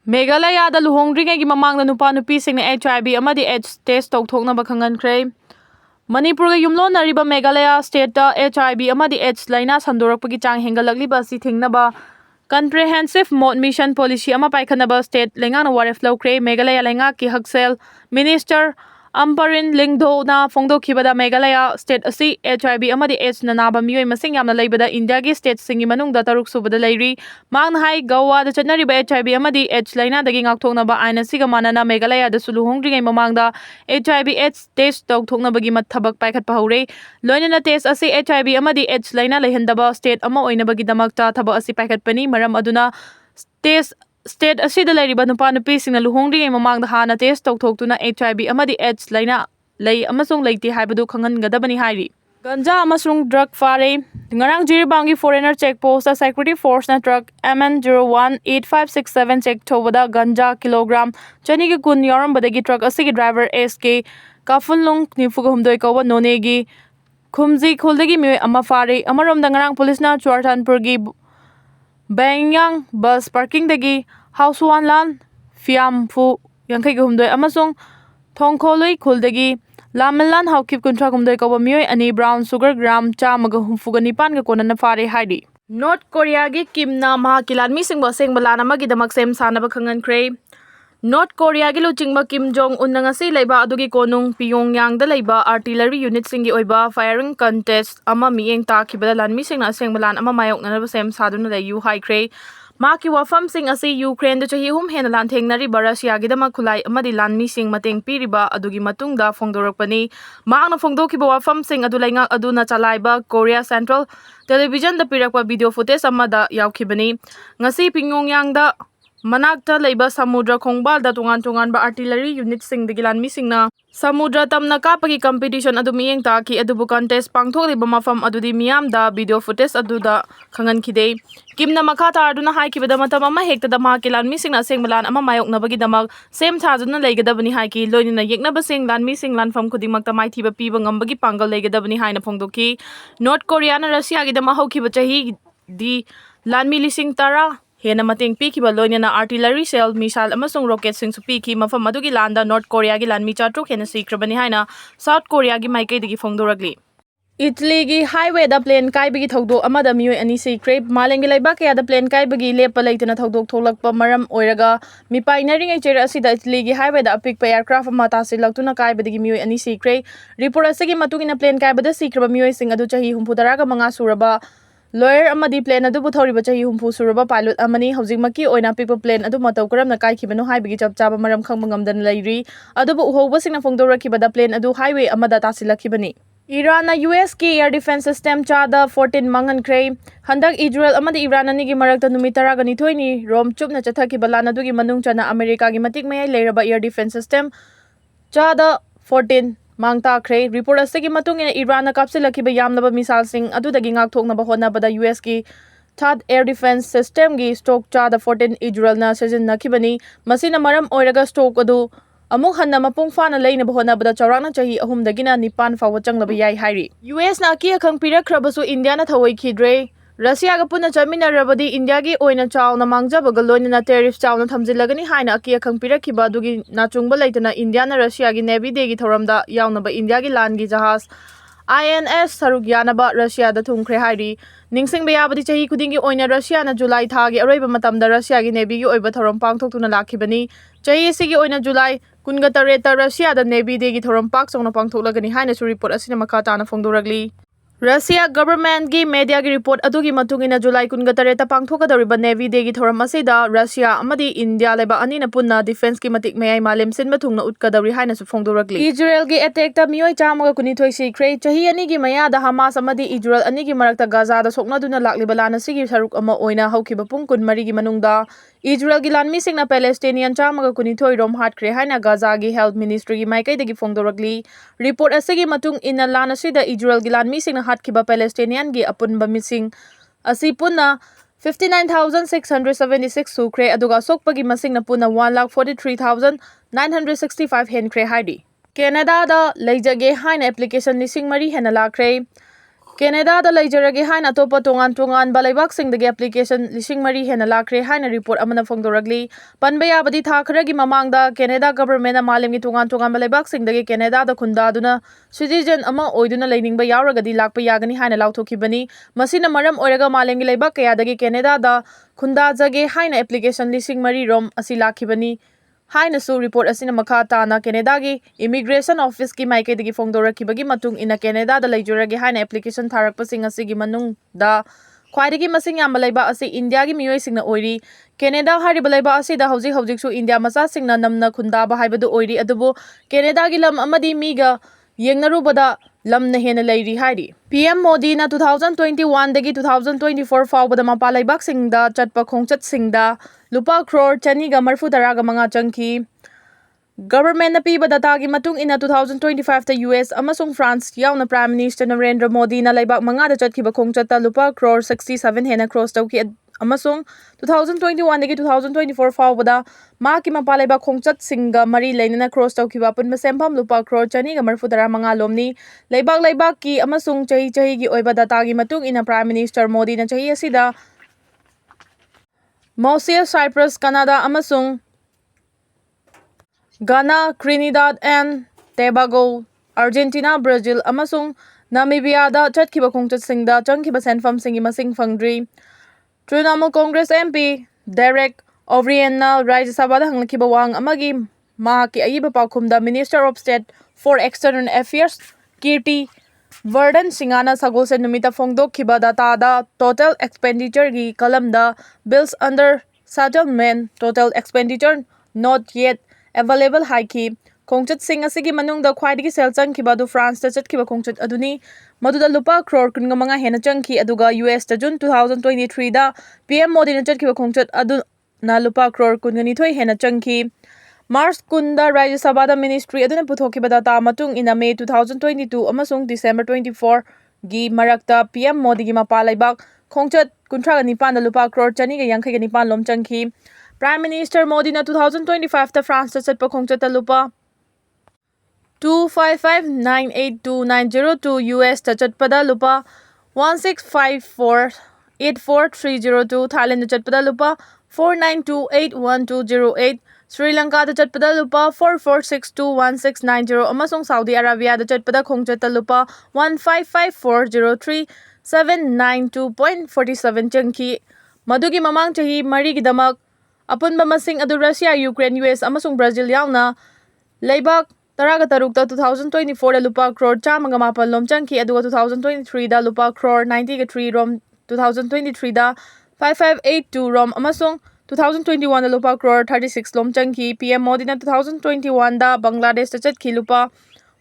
Meghalayada luhongdringay mamangda nupa nupisingna HIV amadi AIDS test tawthoknaba khangankhre. Manipur ga yumlonariba Meghalaya state da HIV amadi AIDS laina sandorakpagi chang hengalakliba si thingnaba comprehensive mode mission policy ama paikhanaba state lengana waref lawkhre. Meghalaya lenga ki haksel minister Amparin Lingdo na phongdokhibada Meghalaya state asi HIV amadi AIDS na naba mioi masing yamna leibada India gi state singi manungda taruk subada leiri. Mangna hai Goa da chatnariba HIV amadi AIDS laina dagi ngakthoknaba aina siga manana Meghalaya da suluhongdringai mamangda HIV AIDS test tawthoknabagi mathabak paikhatpa hore. Loinana test asi HIV amadi AIDS laina leihandaba state ama oinabagi damakta thabak asi paikhatpani maram aduna test state asida leiriba nupa nupisingna luhongdringai mamangda hana test tawthoktuna HIV amadi AIDS laina lei amasung leiti haibadu khangangadabani hairi. Ganja amasung drug fare ngarang Jiribangi foreigner check post security force na truck MN018567 check thobada ganja kilogram chani gi kun yarambadagi truck asigi driver SK Kafulung nifuga humdoi kawa nonegi khumji kholdagi mi ama fare amarom dangarang police na Chuartanpur gi Bangyang bus parking dagi house one lan fiam fu yankai gi humdoi amasung thongkholoi kholdagi Lamelan Haukip Kuntra Gumdoi Kawa Meeoi ani brown sugar gram chamaga humfuga nipan ga konana fare haidi. North Korea gi Kim na mahakilan misingba sengbalana magidamak sem sanaba khangankre. North Korea gi luchingba Kim Jong Un ngasi leiba adugi konung Pyongyang da leiba artillery unit singi oiba firing contest ama mieng ta khibada lan misingna sengbalan ama mayok nanaba sem saduna da yu haikre. Maki wafam sing asi Ukraine da chahi hum hena lan thengnari Russia gi dama khulai amadi lan mi sing mateng piriba adugi matungda phongdorakpani maangna phongdokiba wafam sing adu lainga aduna chalaiba Korea Central Television da pirakwa video footage amada yaukhibani ngasi Pyongyang da manakta leiba samudra khongbal da tungan ba artillery unit sing digilan mi singna samudra tamna kapagi competition adu mieng ta ki adu contest pangtholiba mafam adudi miam da video footage adu da khangan khide kimna makha tarduna haikibada matam ama hekta da makilan mi singna sengbalan ama mayok nabagi damak sem thajuna leigadabani haiki loinina yeknaba senglan mi singlan fam khudimak ta mai thiba piba ngambagi pangal leigadabani haina phongdoki North Korea na Russia gi dama haukiba chahi di lanmi lising tara hena mateng pikiba loinana artillery cell missile amasung rocket sing su piki mafam adugi landa North Korea gi lanmi chatruk hena sikrabani haina South Korea gi maikai digi phongdoragli. Italy gi highway da plane kai bigi thogdok amada mioi ani sikre malengi leiba kya da plane kai bigi lepa leitana thogdok tholakpa maram oiraga mi painaring ai chera asida Italy gi highway da apik pa aircraft ama ta silaktuna kai bigi mioi ani sikre report asigi matungina plane kai bada sikraba mioi sing adu chahi humpudaraga manga suraba lawyer amadi plane adu buthoriba chahi humpu suraba pilot amani hojikmaki oina pikpa plane adu matau karamna kai khibano haibigi chapchaba maram khangba ngamdan lairi adu uhoba singna phongdorakibada plane adu highway amada tasilakibani. Iran na US ki air defense system chada 14 mangankre handak Israel amadi Iran ani gi marakta numitara gani thoini rom chupna chathaki balana dugi manung chana America gi matik mayai leiraba air defense system chada 14 mangta kre report asegi matung ina Iran na kapsilakiba yamnaba misal sing adu dagi ngak thokna ba hona bada US ki third air defense system gi stock chada 14 Israel na sejin nakibani masina maram oiraga stock adu amuk hanna mapung fana leina bahona bada chawrana chahi ahum dagina nipan fawa changlaba yai hairi US na ki akhang pirakkhrabasu India na thawai khidre Russia ga puna chamina rabadi India gi oina chawna mangjabaga loinana tariff chawna thamjilagani haina ki akhang pirakhiba dugi nachungba leitana India na Russia gi navy de gi thoramda yawnaba India gi lan gi jahaz INS Sarugyanaba Russia da thungkhre hairi ningsing bayabadi chahi kudingi oina Russia na July thagi aroiba matamda Russia gi navy gi oiba thoram pangthoktuna lakhibani chahi sigi oina July kunga tareta Russia da navy de gi thoram pak chongna pangtholagani haina su report asina makha tana phongdoragli Russia government gi media gi report adugi matungina July kunga tareta pangthokadariba navy de gi thoram asida Russia amadi India leba anina punna defense ki matik mayai malem sinba thungna utkadari haina su phongdoragli Israel gi attack ta mioi chamaga kuni thoi sikre chahi ani gi maya da Hamas amadi Israel ani gi marakta Gaza da sokna duna lakliba lana sigi saruk ama oina haukiba pung kun mari gi manungda Israel gi lanmi singna Palestinian chamaga kuni thoi rom hatkre haina Gaza gi health ministry gi maikai dagi phongdoragli report asigi matung ina lana sida Israel gi lanmi singna hatkiba Palestinian gi apunba mising asi punna 59,676 sukre aduga sokpagi masingna punna 1,43,965 henkre haidi Canada da leijage haina application lising mari hena lakre Canada leijrage haina atopa tongan balaibak-singdagi application 3,000 hena lakre haina report amana phongdoragli panba yabadi tha kharagi mamangda Canada government malemgi tongan balaibak-singdagi Canada da khundaduna citizen ama oiduna leiningba yauragadi lakpa yagani haina lauthokibani masina maram oiraga malemgi leibak kayadagi Canada da khundajage haina application 3,000 rom asi lakhibani haina su report asina makha tana Canada gi immigration office ki maikedi phongdorakibagi matung ina Canada da leijurage haina application tharakpa sing asigi manung da khwaidagi masing yam laiba asi India gi mioi singna oiri Canada hariba laiba asi da hojik su India masa singna namna khunda ba haibadu oiri adubu Canada gi lam amadi miga yengnarubada lamna hena leiri hairi PM Modi na 2021 dagi 2024 fawbada mapa laibak singda chatpa khongchat singda lupa crore chani ga marfu daraga manga changki government na piba data gi matung ina 2025 ta US amasung France yauna Prime Minister Narendra Modi na laibak manga da chatki ba khongchat ta lupa crore 67 hena cross tawki amasung 2021 dagi 2024 fawbada ma ki mapa laibak khongchat singa mari leinana cross tawki ba pun sempham lupa crore chani ga marfu dara manga lomni laibak ki amasung chahi gi oiba data gi matung ina Prime Minister Modi na chahi asida Mauritius, Cyprus, Canada, amasung Ghana, Trinidad and Tobago, Argentina, Brazil, amasung Namibia da chatkiba khongchat singda changkiba senfam singi masing phangdri. Trinamool Congress MP Derek O'Brien na Rajya Sabha da hanglakiba wang amagi mahaki ayiba paukhumda Minister of State for External Affairs Kirti Vardan Singana Sagolse numita phongdokhiba data da total expenditure gi column da bills under settlement total expenditure not yet available haiki khongchat sing asigi manung da khwaidigi sel changkhiba du France ta chatkiba khongchat aduni maduda lupa crore kungamanga hena changki aduga US ta June 2023 da PM Modi na chatkiba khongchat adu na lupa crore kungani thoi hena changki March kunda Rajya Sabha da Ministry aduna puthokiba data matung ina May 2022 amasung December 24 gi marakta PM Modi gi mapa laibak khongchat 39 da lupa crore chani ga 59 lom changki Prime Minister Modi na 2025 ta France ta chatpa khongchat ta lupa 255,982,902 US ta chatpada lupa 1654,84302 Thailand ta chatpada lupa 492,81208 Sri Lanka da chatpada lupa 44621690 amasung Saudi Arabia da chatpada khongchat ta lupa 155,403,792.47 changki madugi mamang chahi mari gi damak apunba masing adu Russia Ukraine US amasung Brazil yauna leibak taraga tarukta 2024 da lupa crore chamaga mapal lom changki aduga 2023 da lupa crore 93 rom 2023 da 5582 rom amasung 2021 da lupa crore 36 lom changki PM Modi na 2021 da Bangladesh ta chatki lupa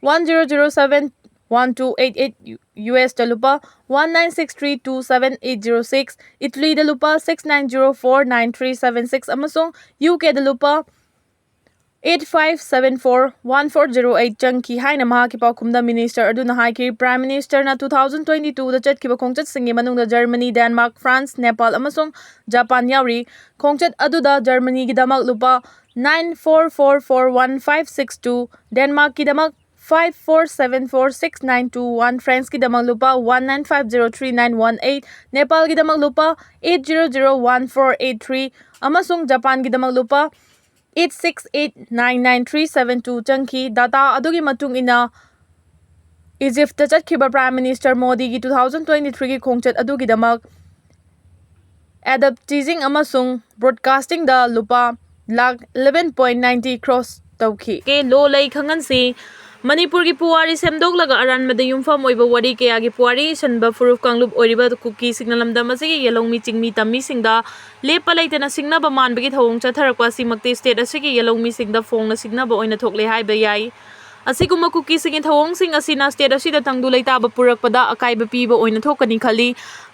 10071288 US da lupa 196327,806 Italy da lupa 69049376 amasung UK da lupa 85741408 changki haina mahaki paukhumda minister aduna haiki Prime Minister na 2022 da chatkiba khongchat singi manungda Germany, Denmark, France, Nepal amasung Japan yauri khongchat aduda Germany gi damak lupa 94441562 Denmark gi damak 54746921 France ki damak lupa 19503918 Nepal ki damak lupa 800148 amasung Japan ki damak lupa 86899372 changki data adugi matung ina Egypt ta chatkiba Prime Minister Modi gi 2023 gi khongchat adugi damak advertising amasung broadcasting da lupa lakh 11.90 cross tawki ke lo lei khangan si Manipur gi puwari semdoklaga aranmada yumfam oiba wari kaya gi puwari sanba furuf kanglup oiriba Kuki signalamda masigi yelongmi chingmi tammi singda lepa laitana singnaba manbagi thawong chatharakwa simakte state asigi yelongmi singda phongna signaba oina thokle haiba yai asiguma Kuki singin thawong sing asina state asida tangdu leitaba purakpada akaiba piba oina thokani khali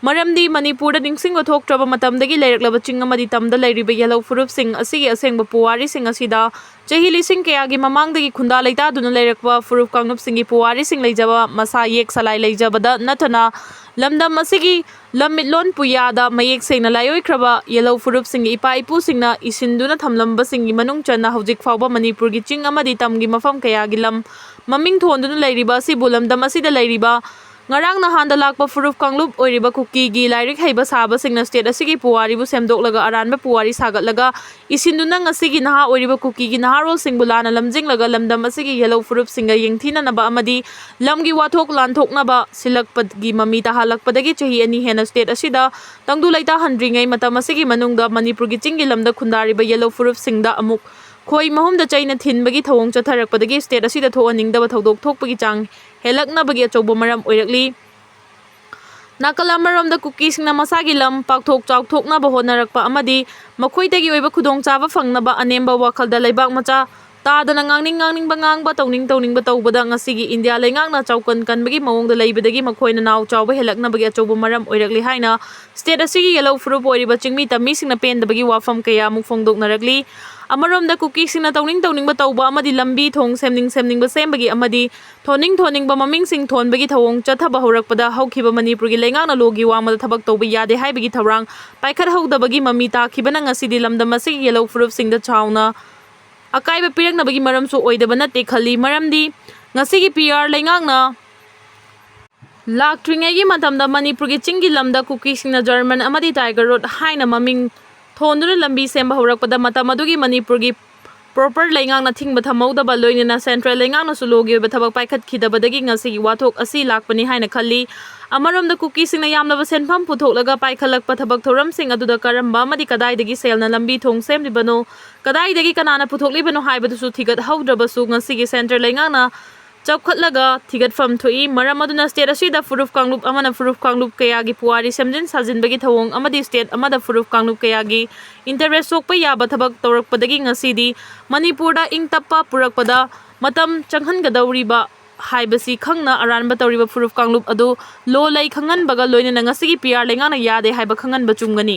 maramdi Manipur da ningsingwa thoktraba matamdagi leireklaba chingamadi tamda leiriba yellow furuf sing asigi asengba puwari sing asida Chahili sing kaya gi mamangdagi khunda leita duna leirakwa furuf kangnup singi puwari sing leijaba masa yek salai leijabada natana lamdam asigi lamitlon puyada mayek sengna layoikraba yellow furuf singi ipa ipu singna isinduna thamlamba singi manung chana hojik fawba Manipur gi ching amadi tamgi mafam kaya gi lam maming thonduna leiriba si bulamdam asida leiriba ngarang nahanda lakpa furuf kanglup oiriba Kuki gi lairik heiba sabasingna state asigi puwaribu semdoklaga aranba puwari sagatlaga isinduna ngasigi naha oiriba Kuki gi naharol singbulana lamjinglaga lamdam asigi yellow furuf singa yengthinanaba amadi lamgi wathok lanthoknaba silakpagi mami tahalakpadagi chahi ani hena state asida tangdu laita handringai matam asigi manungda Manipur gi chingi lamda khundariba yellow furuf singda amuk khoi mahumda chaina thinbagi thawong chatharakpadagi state asida thoaningdaba thodok thokpagi chang helaknabagi achouba maram oirakli Nakalamaromda Kuki singna masagi lam pakthok chawthoknaba honarakpa amadi makhoidagi oiba khudongchaba fangnaba anemba wakhalda leibak macha tadana ngangningba ngangba tawningba tawbada ngasigi India leingakna chawkan kanbagi mawongda leibadagi makhoina naw chawba helaknabagi achouba maram oirakli haina state asigi yellow furuf oiriba chingmi tammi singna pendabagi wafam kaya muk phongdoknarakli Amaromda Kuki singna tawningba tawba amadi lambi thong semningba sembagi amadi thoningba maming sing thonbagi thawong chathaba horakpada hawkhiba Manipur gi leingakna logi wamada thabak tawba yade haibagi thaurang paikhat hawdabagi mami takhibana ngasidi lamdam asigi yellow furuf singda chawna akaiba piraknabagi maramsu oidaba natte khali maramdi ngasigi PR leingakna laktringai matamda Manipur gi chingi lamda Kuki singna German amadi Tiger Road haina maming thonduna lambi semba horakpada matam adugi Manipur gi proper leingakna thingba thamawdaba loinena central leingakna sulogi oiba thabak paikhat khidabadagi ngasigi wathok asi lakpani haina khalli amaromda Kuki singna yamlaba senpham puthoklaga paikhalakpa thabak thoram sing aduda karamba amadi kadaidagi selna lambi thong semlibano kadaidagi kanana puthoklibano haibadusu thigat haudrabasu ngasigi central leingakna chawkhatlaga thigatfam thoi maram aduna state asida furuf kanglup amana furuf kanglup kayagi puwari semjin sajinbagi thawong amadi state amada furuf kanglup kayagi interest sokpa yaba thabak tawrakpadagi ngasidi Manipurda ingtappa purakpada matam changhangadauriba haibasi khangna aranba tawriba furuf kanglup adu lo lei khanganbaga loinena ngasigi PR leingakna yade haiba khanganba chumgani